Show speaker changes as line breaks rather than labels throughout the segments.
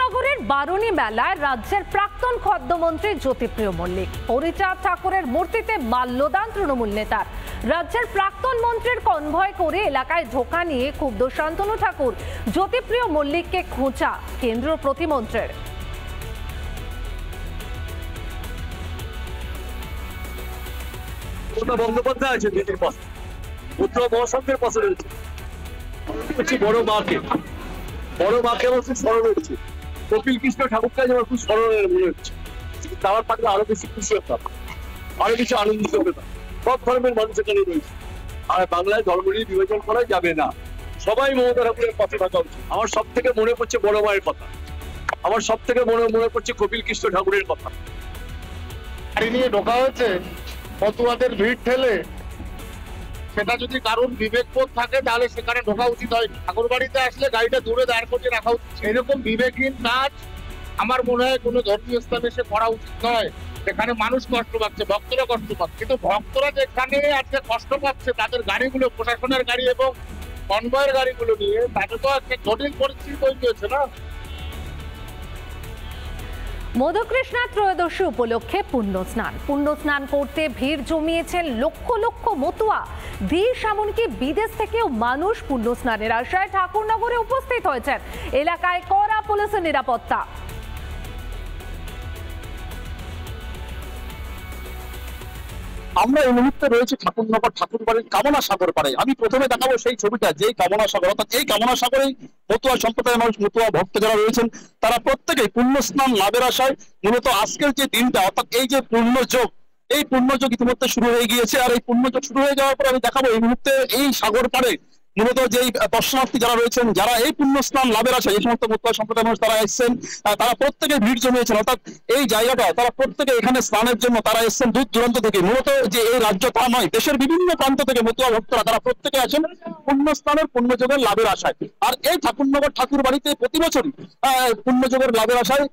নগরের বারুণী মেলায় রাজ্যের প্রাক্তন খাদ্যমন্ত্রী জ্যোতিপ্রিয় মল্লিক, হরিচাঁদ ঠাকুরের মূর্তিতে মাল্যদান তৃণমূল নেতার। রাজ্যের প্রাক্তন মন্ত্রীর কনভয় করে এলাকায় ঢোকা নিয়ে ক্ষুব্ধ শান্তনু ঠাকুর, জ্যোতিপ্রিয় মল্লিককে খোঁচা কেন্দ্রীয় প্রতিমন্ত্রীর।
বন্দ্যোপাধ্যায় আছে দিদির পাশে, পুত্র মহাসংঘের পাশে রয়েছে। বড় মাকে আমার খুব স্মরণ হচ্ছে, কপিল কৃষ্ণ ঠাকুরকে আমার খুব স্মরণের মনে হচ্ছে। তারা থাকলে আরো বেশি খুশি হতাম, আরো বেশি আনন্দিত হতাম। সব ধর্মের মানুষ এখানে রয়েছে, আর বাংলায় ধর্ম নিয়ে বিভাজন করা যাবে না। সবাই মমতা ঠাকুরের পাশে থাকা উচিত। আমার সব থেকে মনে পড়ছে বড় মায়ের কথা, আমার সব থেকে মনে পড়ছে কপিল কৃষ্ণ ঠাকুরের কথা।
গাড়ি নিয়ে ঢোকা হয়েছে পতুয়াদের ভিড় ঠেলে, সেটা যদি কারোর বিবেকবোধ থাকে তাহলে সেখানে ঢোকা উচিত হয়। ঠাকুর বাড়িতে আসলে গাড়িটা দূরে দাঁড় করে রাখা উচিত। এরকম বিবেকহীন কাজ আমার মনে হয় কোনো ধর্মীয় স্থানে এসে করা উচিত নয়। সেখানে মানুষ কষ্ট পাচ্ছে, ভক্তরা কষ্ট পাচ্ছে, কিন্তু ভক্তরা যেখানে আজকে কষ্ট পাচ্ছে তাদের গাড়িগুলো, প্রশাসনের গাড়ি এবং কনভয়ের গাড়িগুলো নিয়ে, তাতে তো একটা জটিল পরিস্থিতি তৈরি হয়েছে না।
মধুকৃষ্ণা ত্রয়োদশী উপলক্ষে পুণ্য স্নান করতে ভিড় জমিয়েছেন লক্ষ লক্ষ মতুয়া। দেশ এমনকি বিদেশ থেকেও মানুষ পুণ্য স্নানের আশায় ঠাকুরনগরে উপস্থিত হয়েছেন। এলাকায় কড়া পুলিশের নিরাপত্তা।
আমরা এই মুহূর্তে রয়েছে ঠাকুরনগর ঠাকুরবাড়ির কামনা সাগর পাড়ে। আমি প্রথমে দেখাবো সেই ছবিটা, যেই কামনা সাগর, অর্থাৎ এই কামনা সাগরেই মতুয়া সম্প্রদায়ের মানুষ, মতুয়া ভক্ত যারা রয়েছেন, তারা প্রত্যেকেই পুণ্য স্নান লাভের আশায় মূলত আজকের যে দিনটা, অর্থাৎ এই যে পুণ্যযোগ, এই পুণ্যযোগ ইতিমধ্যে শুরু হয়ে গিয়েছে। আর এই পুণ্যযোগ শুরু হয়ে যাওয়ার পর আমি দেখাবো এই মুহূর্তে এই সাগর পাড়ে মূলত যেই দর্শনার্থী যারা রয়েছেন, যারা এই পুণ্য স্নান লাভের আশায়, এই সমস্ত মতুয়া সম্প্রদায়ের মানুষ তারা এসেছেন, তারা প্রত্যেকে ভিড় জমিয়েছেন। অর্থাৎ এই জায়গাটা তারা প্রত্যেকে এখানে স্নানের জন্য তারা এসেছেন দূর দূরান্ত থেকে। মূলত যে এই রাজ্য তা নয়, দেশের বিভিন্ন প্রান্ত থেকে মতুয়া ভক্তরা তারা প্রত্যেকে আছেন পুণ্য স্নানের, পুণ্যযোগের লাভের আশায়। আর এই ঠাকুরনগর ঠাকুর বাড়িতে প্রতি বছরই পুণ্যযোগের লাভের আশায়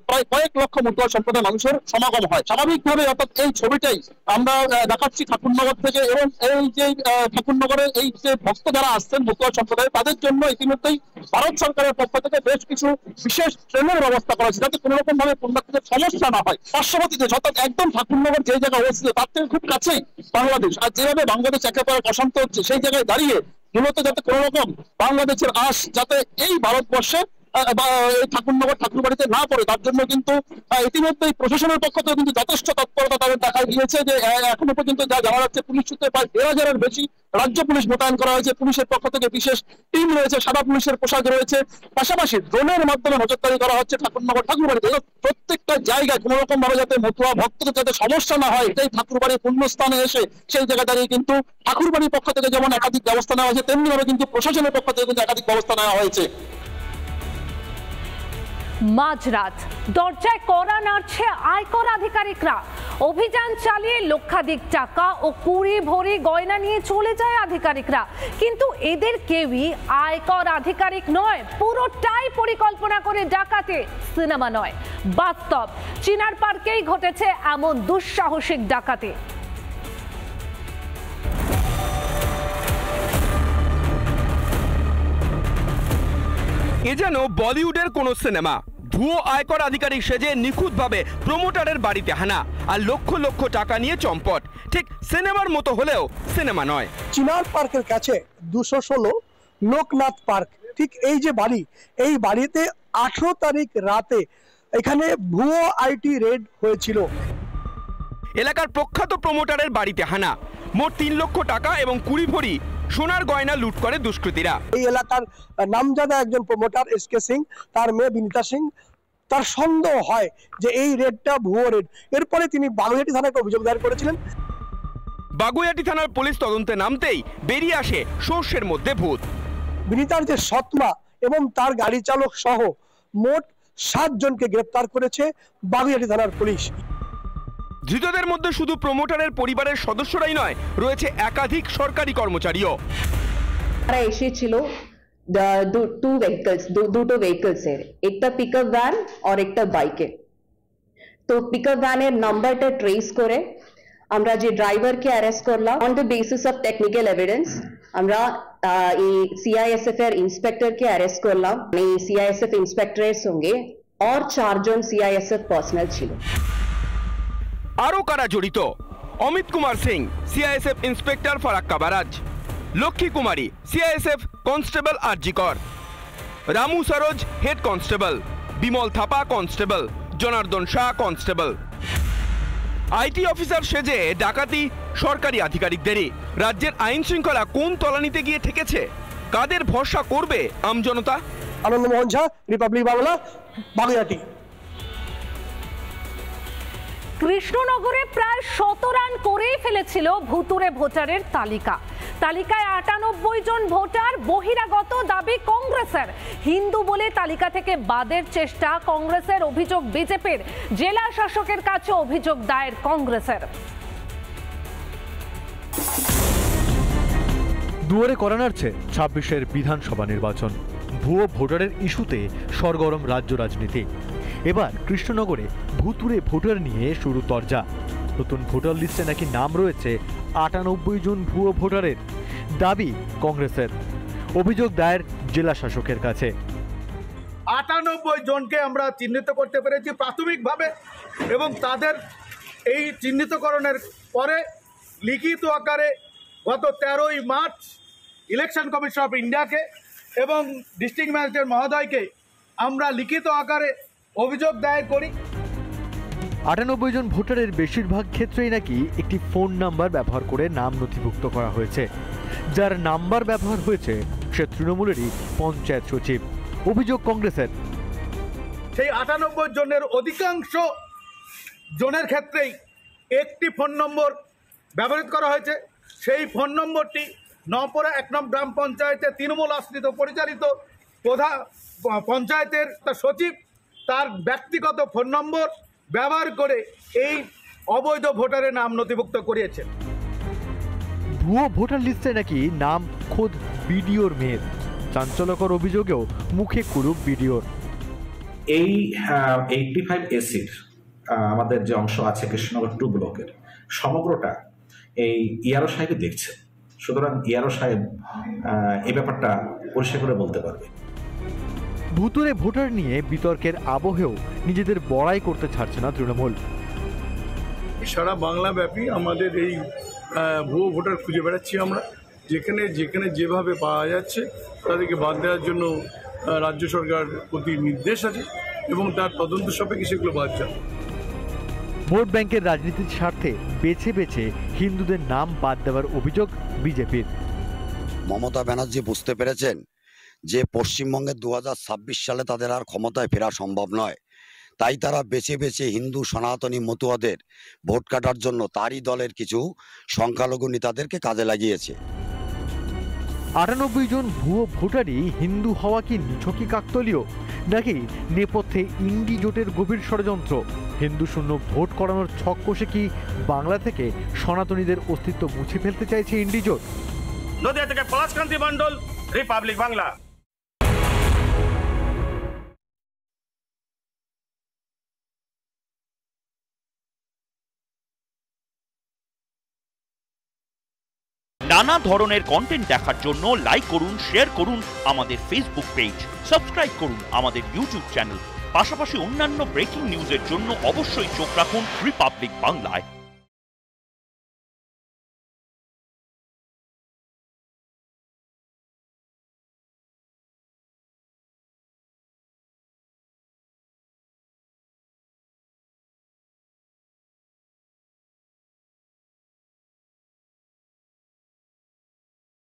প্রায় কয়েক লক্ষ মতুয়া সম্প্রদায়ের মানুষের সমাগম হয় স্বাভাবিকভাবে। অর্থাৎ এই ছবিটাই আমরা দেখাচ্ছি ঠাকুরনগর থেকে। এবং এই যে ঠাকুরনগরে এই যে ভক্ত যারা আসছেন মতুয়া সম্প্রদায়, তাদের জন্য ইতিমধ্যেই ভারত সরকারের পক্ষ থেকে বেশ কিছু বিশেষ ট্রেনের ব্যবস্থা করা হয়েছে, যাতে কোনো রকম ভাবে পুণ্যার্থীদের সমস্যা না হয়। পার্শ্ববর্তী দেশ, অর্থাৎ একদম ঠাকুরনগর যে জায়গায় অবস্থিত তার থেকে খুব কাছেই বাংলাদেশ। আর যেভাবে বাংলাদেশ একেবারে প্রশান্ত হচ্ছে, সেই জায়গায় দাঁড়িয়ে মূলত যাতে কোনো রকম বাংলাদেশের আশ যাতে এই ভারতবর্ষে ঠাকুরনগর ঠাকুর বাড়িতে না পড়ে, তার জন্য কিন্তু ইতিমধ্যেই প্রশাসনের পক্ষ থেকে কিন্তু যথেষ্ট তৎপরতা তাদের দেখা গিয়েছে। যে এখনো পর্যন্ত যা জানা যাচ্ছে, পুলিশ সূত্রে প্রায় ১,৫০০-এর বেশি রাজ্য পুলিশ মোতায়েন করা হয়েছে। পুলিশের পক্ষ থেকে বিশেষ টিম রয়েছে, সাদা পুলিশের পোশাক রয়েছে, পাশাপাশি ড্রোনের মাধ্যমে নজরদারি করা হচ্ছে ঠাকুরনগর ঠাকুর বাড়িতে। প্রত্যেকটা জায়গায় কোনো রকম ভাবে যাতে মতুয়া ভক্তদের যাতে সমস্যা না হয়, এটাই ঠাকুর বাড়ির পুণ্যস্থানে এসে সেই জায়গা দাঁড়িয়ে কিন্তু ঠাকুর বাড়ির পক্ষ থেকে যেমন একাধিক ব্যবস্থা নেওয়া হয়েছে, তেমনি ভাবে কিন্তু প্রশাসনের পক্ষ থেকে কিন্তু একাধিক ব্যবস্থা নেওয়া হয়েছে।
মাঝরাত দরজায় কড়া নাড়ছে আয়কর আধিকারিকরা। অভিযান চালিয়ে লক্ষাধিক টাকা ও কুড়ি ভরি গয়না নিয়ে চলে যায় আধিকারিকরা, কিন্তু এদের কেউই আয়কর আধিকারিক নয়। পুরোটাই পরিকল্পনা করে ডাকাতে, সিনেমা নয়, বাস্তব। চিনার পার্কেই ঘটেছে এমন দুঃসাহসিক ডাকাতি।
এ যেন বলিউডের কোন সিনেমা। ভুয়ো আয়কর আধিকারিক সেজে নিখুঁতভাবে প্রমোটারের বাড়িতে হানা, আর লক্ষ লক্ষ টাকা নিয়ে চম্পট। ঠিক সিনেমার মতো হলেও সিনেমা নয়।
চিনার পার্কের কাছে 216 লোকনাথ পার্ক, ঠিক এই যে বাড়ি, এই বাড়িতে 18 তারিখ রাতে এখানে ভুয়ো আইটি রেড হয়েছিল।
এলাকার প্রখ্যাত প্রমোটারের বাড়িতে হানা, মোট 3 লক্ষ টাকা এবং 20 ভরি সোনার গয়না লুট করে দুষ্কৃতীরা।
এই এলাকার নামজাদা একজন প্রমোটার এসকে সিং, তার মেয়ে বিনিতা সিং, তার সন্দেহ হয় যে এই রেডটা ভুয়ো রেড। এরপরে তিনি বাগুইহাটি থানায় অভিযোগ দায়ের করেছিলেন।
বাগুইহাটি থানার পুলিশ তদন্তে নামতেই বেরিয়ে আসে সর্ষের মধ্যে ভূত।
বিনিতার যে সৎমা এবং তার গাড়ি চালক সহ মোট 7 জনকে গ্রেপ্তার করেছে বাগুইহাটি থানার পুলিশ।
ধৃতদের মধ্যে শুধু প্রমোটারের পরিবারের সদস্যরাই নয়, রয়েছে একাধিক সরকারি কর্মচারীও।
তারা এসেছিল দুটো ভেহিকলসের, একটা পিকআপ ভ্যান আর একটা বাইকে। তো পিকআপ ভ্যানের নাম্বারটা ট্রেস করে আমরা যে ড্রাইভারকে অ্যারেস্ট করলাম on the basis of technical evidence. আমরা এই সিআইএসএফ এর ইন্সপেক্টরকে অ্যারেস্ট করলাম। এই সিআইএসএফ ইন্সপেক্টরের সঙ্গে আর 4 জন সিআইএসএফ পার্সোনাল ছিল।
আরও কারা জড়িত? Amit Kumar Singh, CISF inspector Farakka barrage; Lakshmi Kumari, CISF constable RG Kar; Ramu Saroj, head constable; Bimal Thapa, constable; Janardan Shah, constable. IT officer সেজে ডাকাতি সরকারি আধিকারিকদেরই। রাজ্যের আইন শৃঙ্খলা কোন তলানিতে গিয়ে ঠেকেছে? কাদের ভরসা করবে আমজনতা?
আনন্দমোহন ঝা, রিপাবলিক বাংলা, বাগুইআটি।
কৃষ্ণনগরে প্রায় 100 রান করেই ফেলেছিল ভুতুরে ভোটারের তালিকায় 98 জন ভোটার বহিরাগত দাবি কংগ্রেসের। হিন্দু বলে তালিকা থেকে বাদের চেষ্টা কংগ্রেসের, অভিযোগ বিজেপির। জেলা শাসকের কাছে অভিযোগ দায়ের কংগ্রেসের।
দুয়ারে কড়া নাড়ছে 26-এর বিধানসভা নির্বাচন। ভুয়ো ভোটারের ইস্যুতে সরগরম রাজ্য রাজনীতি। এবার কৃষ্ণনগরে ভুতুরে ভোটার নিয়ে শুরু তরজা। নতুন ভোটার লিস্টে নাকি নাম রয়েছে 98 জন ভুয়ো ভোটারের। দাবি কংগ্রেসের, অভিযোগ দায়ের জেলা শাসকের কাছে।
98 জনকে আমরা চিহ্নিত করতে পেরেছি প্রাথমিকভাবে, এবং তাদের এই চিহ্নিতকরণের পরে লিখিত আকারে গত 13ই মার্চ ইলেকশন কমিশন অফ ইন্ডিয়াকে এবং ডিস্ট্রিক্ট ম্যাজিস্ট্রেট মহোদয়কে আমরা লিখিত আকারে অভিযোগ দায়ের করি।
98 জন ভোটারের বেশিরভাগ ক্ষেত্রেই নাকি একটি ফোন নাম্বার ব্যবহার করে নাম নথিভুক্ত করা হয়েছে। যার নাম্বার ব্যবহার হয়েছে সে তৃণমূলেরই পঞ্চায়েত সচিব। অভিযোগ কংগ্রেসের।
সেই 98 জনের অধিকাংশ জনের ক্ষেত্রেই একটি ফোন নম্বর ব্যবহৃত করা হয়েছে। সেই ফোন নম্বরটি নওপাড়া 1 নং গ্রাম পঞ্চায়েতের তৃণমূল আশ্রিত পরিচালিত প্রধান পঞ্চায়েতের সচিব তার ব্যক্তিগত ফোন নম্বর ব্যবহার করে এই অবৈধ ভোটারের নাম নথিভুক্ত করিয়েছেন।
ভুয়ো ভোটার লিস্টে নাকি নাম খোদ বিডিওর মেয়ের। চাঞ্চল্যকর অভিযোগেও মুখে কুরুপ বিডিওর।
এই 85 এসির আমাদের যে অংশ আছে কৃষ্ণনগর 2 ব্লকের সমগ্রটা এই ইয়ারো সাহেবই দেখছে। সুতরাং ইয়ারো সাহেব এই ব্যাপারটা পরিষ্কার করে বলতে পারবে।
ভুতুরে ভোটার নিয়ে বিতর্কের আবহেও নিজেদের বড়াই করতে ছাড়ছে না তৃণমূল।
সারা বাংলা ব্যাপী আমাদের এই ভুয়ো ভোটার খুঁজে বেড়াচ্ছি আমরা। যেখানে যেখানে যেভাবে পাওয়া যাচ্ছে তাদেরকে বাদ দেওয়ার জন্য রাজ্য সরকার প্রতি নির্দেশ আছে এবং তার তদন্ত সাপেক্ষে সেগুলো বাদ যাবে।
ভোট ব্যাংকের রাজনীতির স্বার্থে বেছে বেছে হিন্দুদের নাম বাদ দেওয়ার অভিযোগ বিজেপির।
মমতা ব্যানার্জি বুঝতে পেরেছেন যে পশ্চিমবঙ্গের 2026 সালে তাদের আর ক্ষমতায় ফেরা সম্ভব নয়, তাই তারা বেছে বেছে হিন্দু সনাতনী মতুয়াদের ভোট কাটার জন্য তারই দলের কিছু সংখ্যালঘু নেতাদেরকে কাজে লাগিয়েছে।
98 জন ভুয়ো ভোটারই হিন্দু হওয়া কি নিছকই কাকতলীয়, নাকি নেপথ্যে ইন্ডি জোটের গভীর ষড়যন্ত্র? হিন্দু শূন্য ভোট করানোর ছক কষে কি বাংলা থেকে সনাতনীদের অস্তিত্ব মুছে ফেলতে চাইছে ইন্ডি জোট?
নদিয়া থেকে পলাশকান্তি মণ্ডল, রিপাবলিক বাংলা।
নানা ধরনের কন্টেন্ট দেখার জন্য লাইক করুন, শেয়ার করুন আমাদের ফেসবুক পেজ, সাবস্ক্রাইব করুন আমাদের ইউটিউব চ্যানেল। পাশাপাশি অন্যান্য ব্রেকিং নিউজের জন্য অবশ্যই চোখ রাখুন রিপাবলিক বাংলায়।